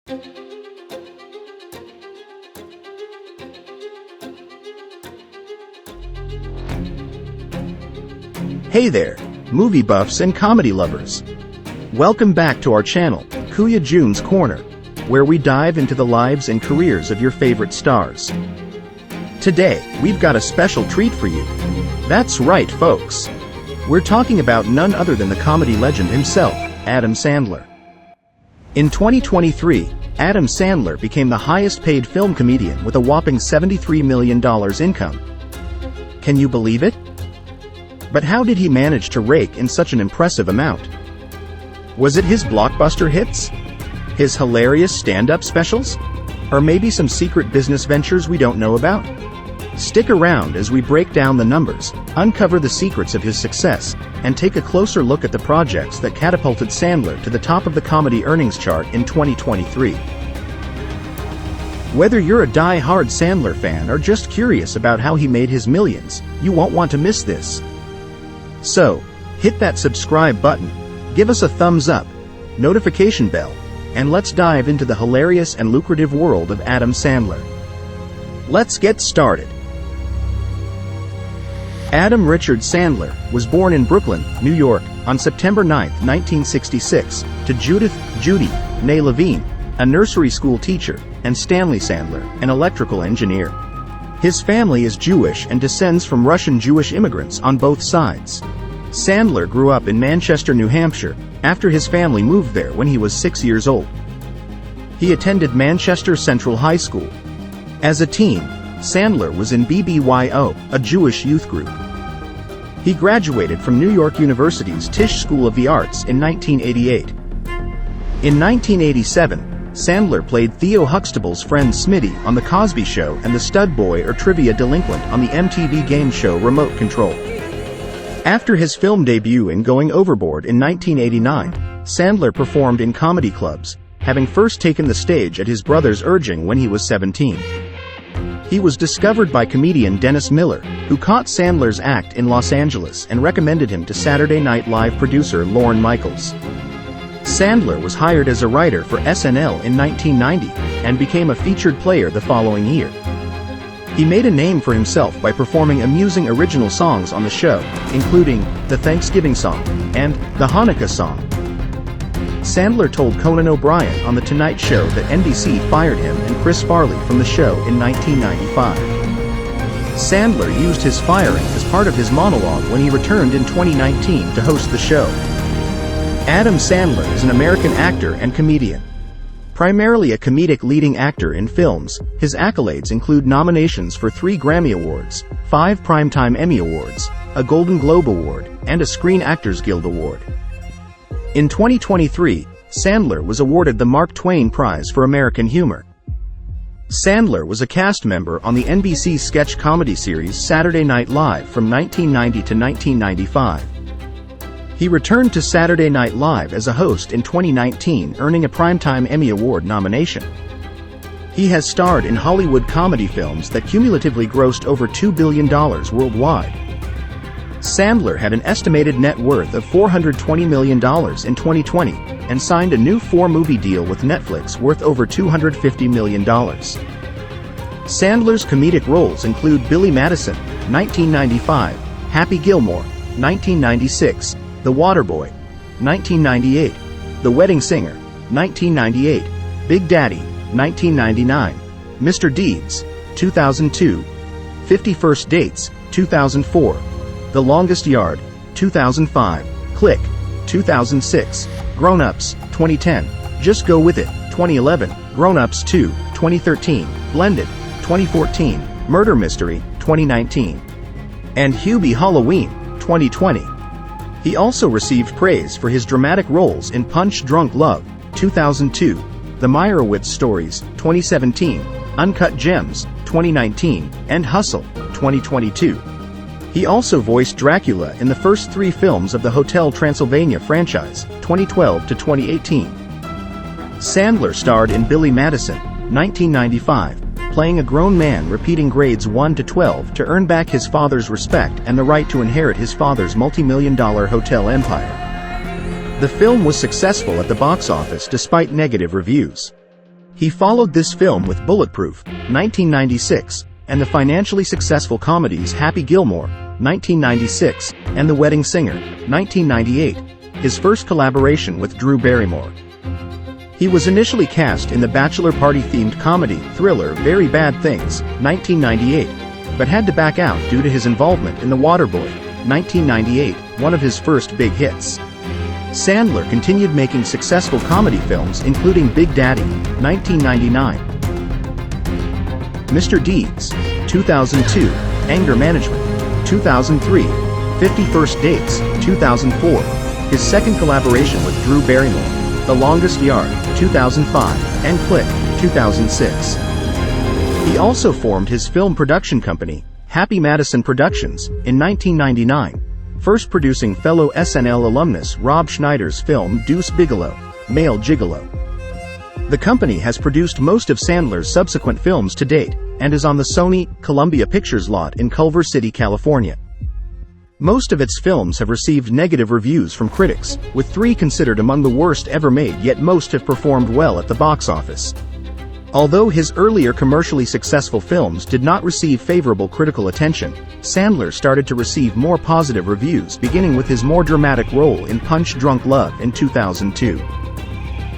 Hey there, movie buffs and comedy lovers. Welcome back to our channel, Kuya June's Corner, where we dive into the lives and careers of your favorite stars. Today, we've got a special treat for you. That's right, folks. We're talking about none other than the comedy legend himself, Adam Sandler. In 2023, Adam Sandler became the highest-paid film comedian with a whopping $73 million income. Can you believe it? But how did he manage to rake in such an impressive amount? Was it his blockbuster hits? His hilarious stand-up specials? Or maybe some secret business ventures we don't know about? Stick around as we break down the numbers, uncover the secrets of his success, and take a closer look at the projects that catapulted Sandler to the top of the comedy earnings chart in 2023. Whether you're a die-hard Sandler fan or just curious about how he made his millions, you won't want to miss this. So, hit that subscribe button, give us a thumbs up, notification bell, and let's dive into the hilarious and lucrative world of Adam Sandler. Let's get started. Adam Richard Sandler was born in Brooklyn, New York, on September 9, 1966, to Judith "Judy" née Levine, a nursery school teacher, and Stanley Sandler, an electrical engineer. His family is Jewish and descends from Russian Jewish immigrants on both sides. Sandler grew up in Manchester, New Hampshire, after his family moved there when he was 6 years old. He attended Manchester Central High School. As a teen, Sandler was in BBYO, a Jewish youth group. He graduated from New York University's Tisch School of the Arts in 1988. In 1987, Sandler played Theo Huxtable's friend Smitty on The Cosby Show and the stud boy or trivia delinquent on the MTV game show Remote Control. After his film debut in Going Overboard in 1989, Sandler performed in comedy clubs, having first taken the stage at his brother's urging when he was 17. He was discovered by comedian Dennis Miller, who caught Sandler's act in Los Angeles and recommended him to Saturday Night Live producer Lorne Michaels. Sandler was hired as a writer for SNL in 1990 and became a featured player the following year. He made a name for himself by performing amusing original songs on the show, including the Thanksgiving song and the Hanukkah song. Sandler told Conan O'Brien on The Tonight Show that NBC fired him and Chris Farley from the show in 1995. Sandler used his firing as part of his monologue when he returned in 2019 to host the show. Adam Sandler is an American actor and comedian. Primarily a comedic leading actor in films, his accolades include nominations for 3 Grammy Awards, 5 Primetime Emmy Awards, a Golden Globe Award, and a Screen Actors Guild Award. In 2023, Sandler was awarded the Mark Twain Prize for American Humor. Sandler was a cast member on the NBC sketch comedy series Saturday Night Live from 1990 to 1995. He returned to Saturday Night Live as a host in 2019, earning a Primetime Emmy Award nomination. He has starred in Hollywood comedy films that cumulatively grossed over $2 billion worldwide. Sandler had an estimated net worth of $420 million in 2020 and signed a new 4-movie deal with Netflix worth over $250 million. Sandler's comedic roles include Billy Madison, 1995, Happy Gilmore, 1996, The Waterboy, 1998, The Wedding Singer, 1998, Big Daddy, 1999, Mr. Deeds, 2002, 50 First Dates, 2004, The Longest Yard, 2005, Click, 2006, Grown Ups, 2010, Just Go With It, 2011, Grown Ups 2, 2013, Blended, 2014, Murder Mystery, 2019, and Hubie Halloween, 2020. He also received praise for his dramatic roles in Punch Drunk Love, 2002, The Meyerowitz Stories, 2017, Uncut Gems, 2019, and Hustle, 2022. He also voiced Dracula in the first 3 films of the Hotel Transylvania franchise, 2012 to 2018. Sandler starred in Billy Madison, 1995, playing a grown man repeating grades 1 to 12 to earn back his father's respect and the right to inherit his father's multi-million-dollar hotel empire. The film was successful at the box office despite negative reviews. He followed this film with Bulletproof, 1996, and the financially successful comedies Happy Gilmore, 1996, and The Wedding Singer, 1998, his first collaboration with Drew Barrymore. He was initially cast in the bachelor party-themed comedy thriller Very Bad Things, 1998, but had to back out due to his involvement in The Waterboy, 1998, one of his first big hits. Sandler continued making successful comedy films including Big Daddy, 1999, Mr. Deeds, 2002, Anger Management, 2003, 50 First Dates, 2004, his second collaboration with Drew Barrymore, The Longest Yard, 2005, and Click, 2006. He also formed his film production company, Happy Madison Productions, in 1999, first producing fellow SNL alumnus Rob Schneider's film Deuce Bigalow, Male Gigolo. The company has produced most of Sandler's subsequent films to date, and is on the Sony Columbia Pictures lot in Culver City, California. Most of its films have received negative reviews from critics, with 3 considered among the worst ever made, yet most have performed well at the box office. Although his earlier commercially successful films did not receive favorable critical attention, Sandler started to receive more positive reviews, beginning with his more dramatic role in Punch Drunk Love in 2002.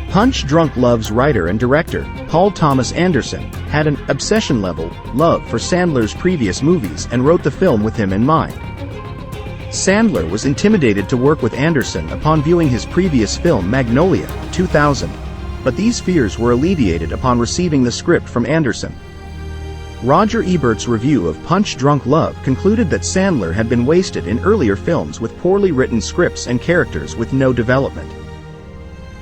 Punch Drunk Love's writer and director, Paul Thomas Anderson, had an obsession-level love for Sandler's previous movies and wrote the film with him in mind. Sandler was intimidated to work with Anderson upon viewing his previous film Magnolia, 2000, but these fears were alleviated upon receiving the script from Anderson. Roger Ebert's review of Punch Drunk Love concluded that Sandler had been wasted in earlier films with poorly written scripts and characters with no development.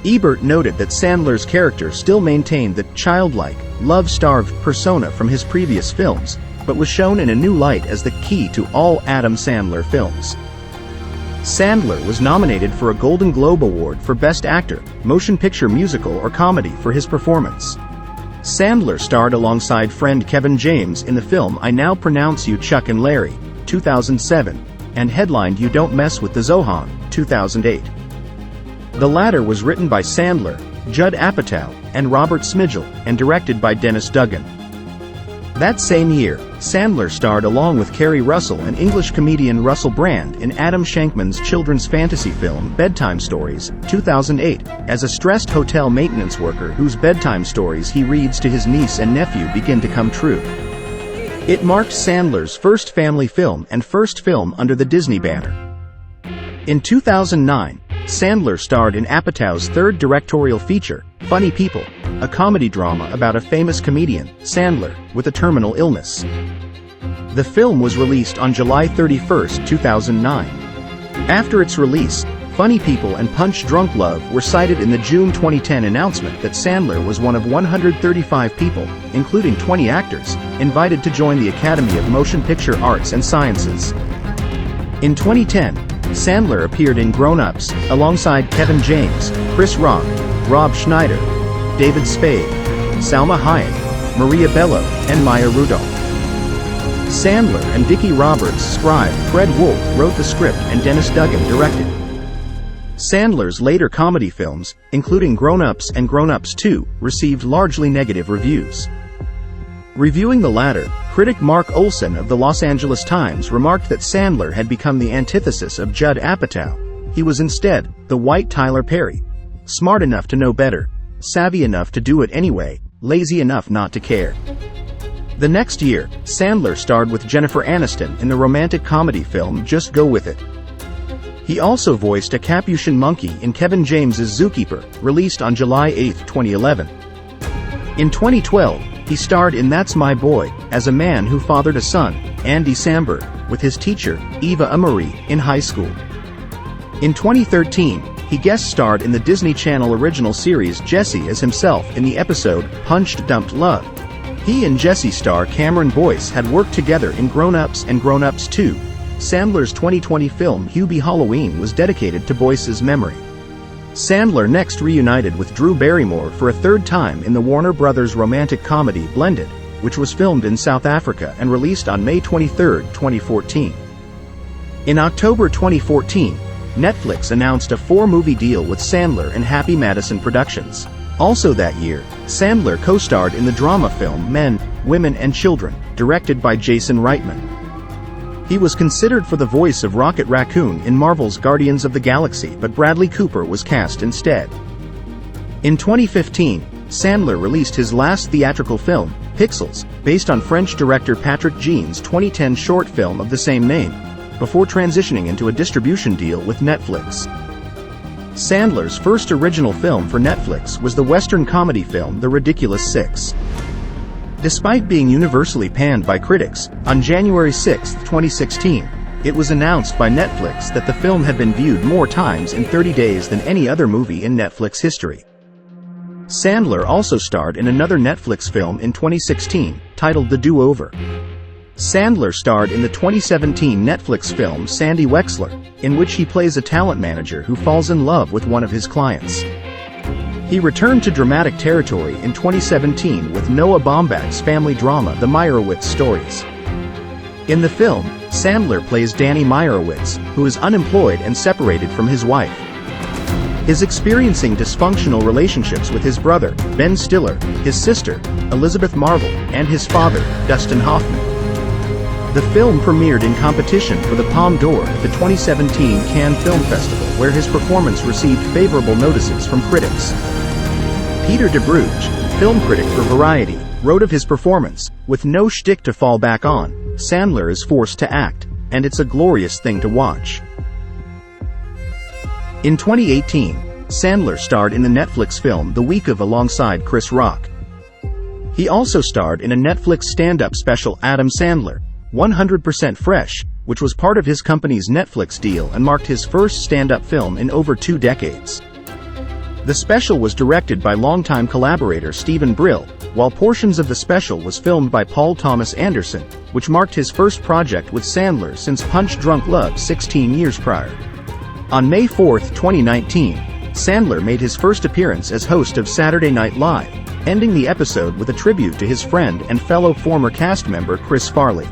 Ebert noted that Sandler's character still maintained the childlike, love-starved persona from his previous films, but was shown in a new light as the key to all Adam Sandler films. Sandler was nominated for a Golden Globe Award for Best Actor, Motion Picture Musical or Comedy for his performance. Sandler starred alongside friend Kevin James in the film I Now Pronounce You Chuck and Larry, 2007, and headlined You Don't Mess with the Zohan, 2008. The latter was written by Sandler, Judd Apatow, and Robert Smigel, and directed by Dennis Dugan. That same year, Sandler starred along with Kerry Russell and English comedian Russell Brand in Adam Shankman's children's fantasy film Bedtime Stories, 2008, as a stressed hotel maintenance worker whose bedtime stories he reads to his niece and nephew begin to come true. It marked Sandler's first family film and first film under the Disney banner. In 2009, Sandler starred in Apatow's third directorial feature, Funny People, a comedy drama about a famous comedian, Sandler, with a terminal illness. The film was released on July 31, 2009. After its release, Funny People and Punch Drunk Love were cited in the June 2010 announcement that Sandler was one of 135 people, including 20 actors, invited to join the Academy of Motion Picture Arts and Sciences. In 2010, Sandler appeared in Grown Ups, alongside Kevin James, Chris Rock, Rob Schneider, David Spade, Salma Hayek, Maria Bello, and Maya Rudolph. Sandler and Dickie Roberts' scribe Fred Wolf wrote the script and Dennis Dugan directed. Sandler's later comedy films, including Grown Ups and Grown Ups 2, received largely negative reviews. Reviewing the latter, critic Mark Olson of the Los Angeles Times remarked that Sandler had become the antithesis of Judd Apatow. He was instead the white Tyler Perry. Smart enough to know better, savvy enough to do it anyway, lazy enough not to care. The next year, Sandler starred with Jennifer Aniston in the romantic comedy film Just Go With It. He also voiced a Capuchin monkey in Kevin James's Zookeeper, released on July 8, 2011. In 2012, he starred in That's My Boy, as a man who fathered a son, Andy Samberg, with his teacher, Eva Amari, in high school. In 2013, he guest starred in the Disney Channel original series Jessie as himself in the episode Punched Dumped Love. He and Jessie star Cameron Boyce had worked together in Grown Ups and Grown Ups 2. Sandler's 2020 film Hubie Halloween was dedicated to Boyce's memory. Sandler next reunited with Drew Barrymore for a third time in the Warner Brothers romantic comedy Blended, which was filmed in South Africa and released on May 23, 2014. In October 2014, Netflix announced a 4-movie deal with Sandler and Happy Madison Productions. Also that year, Sandler co-starred in the drama film Men, Women and Children, directed by Jason Reitman. He was considered for the voice of Rocket Raccoon in Marvel's Guardians of the Galaxy, but Bradley Cooper was cast instead. In 2015, Sandler released his last theatrical film, Pixels, based on French director Patrick Jean's 2010 short film of the same name, before transitioning into a distribution deal with Netflix. Sandler's first original film for Netflix was the Western comedy film The Ridiculous Six. Despite being universally panned by critics, on January 6, 2016, it was announced by Netflix that the film had been viewed more times in 30 days than any other movie in Netflix history. Sandler also starred in another Netflix film in 2016, titled The Do-Over. Sandler starred in the 2017 Netflix film Sandy Wexler, in which he plays a talent manager who falls in love with one of his clients. He returned to dramatic territory in 2017 with Noah Baumbach's family drama The Meyerowitz Stories. In the film, Sandler plays Danny Meyerowitz, who is unemployed and separated from his wife. Is experiencing dysfunctional relationships with his brother, Ben Stiller, his sister, Elizabeth Marvel, and his father, Dustin Hoffman. The film premiered in competition for the Palme d'Or at the 2017 Cannes Film Festival, where his performance received favorable notices from critics. Peter de Bruges, film critic for Variety, wrote of his performance, "With no shtick to fall back on, Sandler is forced to act, and it's a glorious thing to watch." In 2018, Sandler starred in the Netflix film The Week of alongside Chris Rock. He also starred in a Netflix stand-up special Adam Sandler, 100% Fresh, which was part of his company's Netflix deal and marked his first stand-up film in over 2 decades. The special was directed by longtime collaborator Stephen Brill, while portions of the special was filmed by Paul Thomas Anderson, which marked his first project with Sandler since Punch Drunk Love 16 years prior. On May 4, 2019, Sandler made his first appearance as host of Saturday Night Live, ending the episode with a tribute to his friend and fellow former cast member Chris Farley.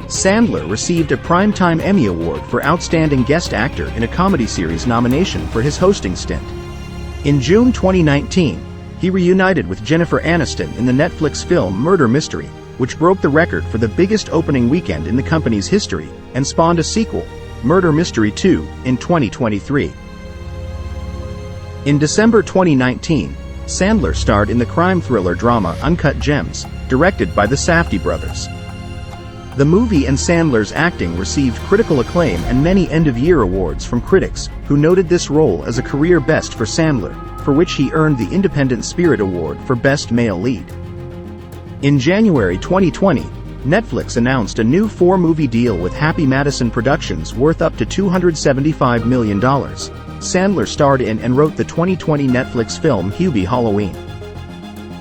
Sandler received a Primetime Emmy Award for Outstanding Guest Actor in a Comedy Series nomination for his hosting stint. In June 2019, he reunited with Jennifer Aniston in the Netflix film Murder Mystery, which broke the record for the biggest opening weekend in the company's history, and spawned a sequel, Murder Mystery 2, in 2023. In December 2019, Sandler starred in the crime thriller drama Uncut Gems, directed by the Safdie brothers. The movie and Sandler's acting received critical acclaim and many end-of-year awards from critics, who noted this role as a career best for Sandler, for which he earned the Independent Spirit Award for Best Male Lead. In January 2020, Netflix announced a new 4-movie deal with Happy Madison Productions worth up to $275 million. Sandler starred in and wrote the 2020 Netflix film Hubie Halloween.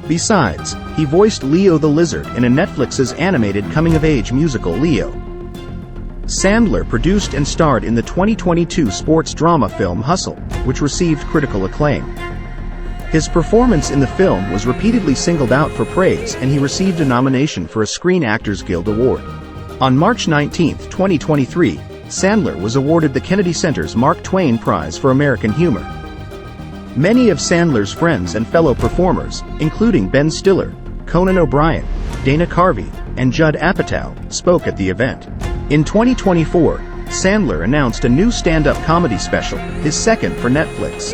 Besides, he voiced Leo the Lizard in a Netflix's animated coming-of-age musical Leo. Sandler produced and starred in the 2022 sports drama film Hustle, which received critical acclaim. His performance in the film was repeatedly singled out for praise, and he received a nomination for a Screen Actors Guild Award. On March 19, 2023, Sandler was awarded the Kennedy Center's Mark Twain Prize for American Humor. Many of Sandler's friends and fellow performers, including Ben Stiller, Conan O'Brien, Dana Carvey, and Judd Apatow, spoke at the event. In 2024, Sandler announced a new stand-up comedy special, his second for Netflix.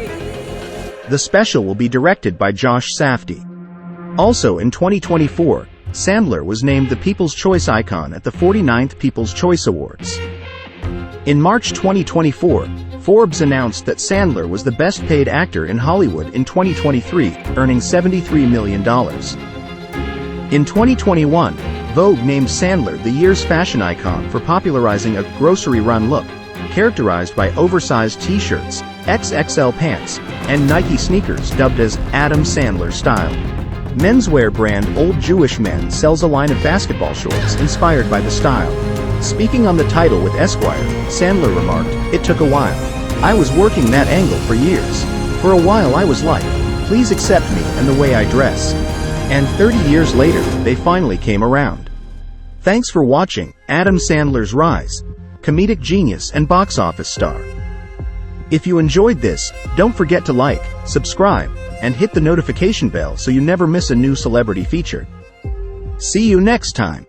The special will be directed by Josh Safdie. Also in 2024, Sandler was named the People's Choice Icon at the 49th People's Choice Awards. In March 2024, Forbes announced that Sandler was the best-paid actor in Hollywood in 2023, earning $73 million. In 2021, Vogue named Sandler the year's fashion icon for popularizing a grocery-run look, characterized by oversized t-shirts, XXL pants, and Nike sneakers dubbed as Adam Sandler style. Menswear brand Old Jewish Men sells a line of basketball shorts inspired by the style. Speaking on the title with Esquire, Sandler remarked, "It took a while. I was working that angle for years. For a while I was like, please accept me and the way I dress. And 30 years later, they finally came around." Thanks for watching Adam Sandler's Rise, comedic genius and box office star. If you enjoyed this, don't forget to like, subscribe, and hit the notification bell so you never miss a new celebrity feature. See you next time.